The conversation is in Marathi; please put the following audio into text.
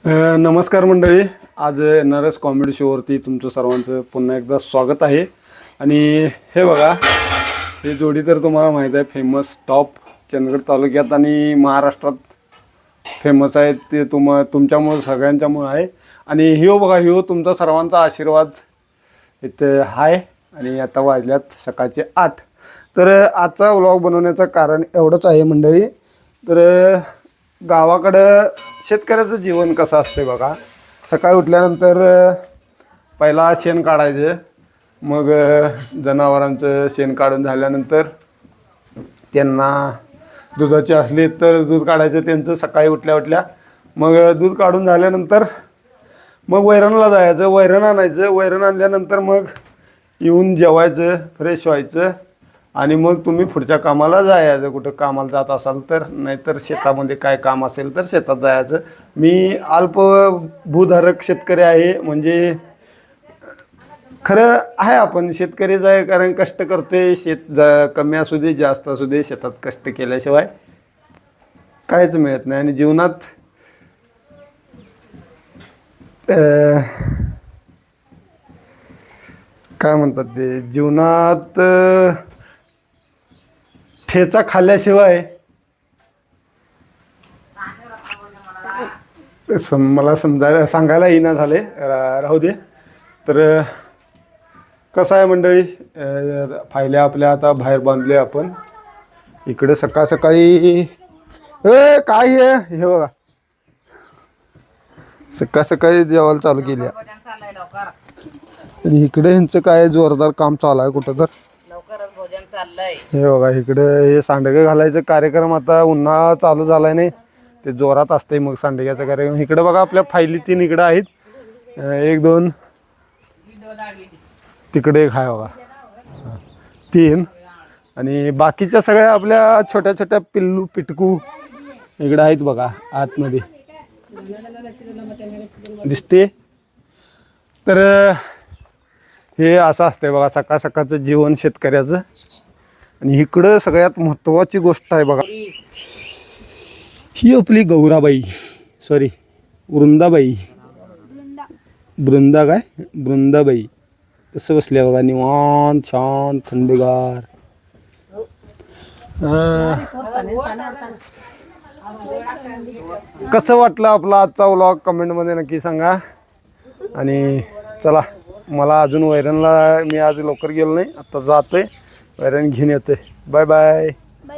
नमस्कार मंडळी. आज नरस कॉमेडी शोवरती तुमचं सर्वांचं पुन्हा एकदा स्वागत आहे. आणि हे बघा, हे जोडी तर तुम्हाला माहीत आहे, फेमस टॉप चंदगड तालुक्यात आणि महाराष्ट्रात फेमस आहे. ते तुमच्यामुळं सगळ्यांच्यामुळं आहे. आणि ह्यो बघा, ह्यो तुमचा सर्वांचा आशीर्वाद इथं आहे. आणि आता वाजल्यात सकाळचे 8. तर आजचा व्लॉग बनवण्याचं कारण एवढंच आहे मंडळी. तर गावाकडं शेतकऱ्याचं जीवन कसं असते बघा. सकाळी उठल्यानंतर पहिला शेण काढायचं, मग जनावरांचं शेण काढून झाल्यानंतर त्यांना दुधाची असली तर दूध काढायचं त्यांचं सकाळी उठल्या मग दूध काढून झाल्यानंतर मग वैरणला जायचं, वैरण आणायचं. वैरण आणल्यानंतर मग येऊन जेवायचं, फ्रेश व्हायचं आणि मग तुम्ही पुढच्या कामाला जायचं. कुठं कामाला जात असाल तर, नाहीतर शेतामध्ये काय काम असेल तर शेतात जायचं. मी अल्प भूधारक शेतकरी आहे, म्हणजे खरं आहे आपण शेतकरीच आहे, कारण कष्ट करतोय. कमी असू दे जास्त असू दे, शेतात कष्ट केल्याशिवाय काहीच मिळत नाही. आणि जीवनात काय म्हणतात ते, जीवनात ठेचा खाल्ल्याशिवाय मला सांगायला येईना झाले, राहू दे. तर कसं आहे मंडळी, फायल्या आपल्या आता बाहेर बांधले आपण. इकडे सकाळ सकाळी काय हे बघा, सकाळ सकाळी जेवायला चालू केली. आणि इकडे ह्यांचं काय जोरदार काम चालू आहे कुठं तर. हे बघा, इकडे हे सांडगं घालायचं कार्यक्रम आता उन्हाळा चालू झालाय नाही, ते जोरात असते मग सांडग्याचा कार्यक्रम. इकडे बघा आपल्या फायली 3 इकडे आहेत, 1 2 तिकडे एक आहे बघा, 3. आणि बाकीच्या सगळ्या आपल्या छोट्या छोट्या पिल्लू पिटकू इकडे आहेत बघा आतमध्ये दिसते. तर हे असं असतंय बघा सकाळ सकाळचं जीवन शेतकऱ्याचं. आणि इकडं सगळ्यात महत्त्वाची गोष्ट आहे बघा, ही आपली गौराबाई, सॉरी वृंदाबाई, वृंदाबाई कसं बसल्या बघा, निवांत शांत थंडगार. कसं वाटलं आपला आजचा व्लॉग कमेंटमध्ये नक्की सांगा. आणि चला, मला अजून वैरणला मी आज लवकर गेलो नाही, आता जातोय वैरण घेऊन येतोय. Bye bye.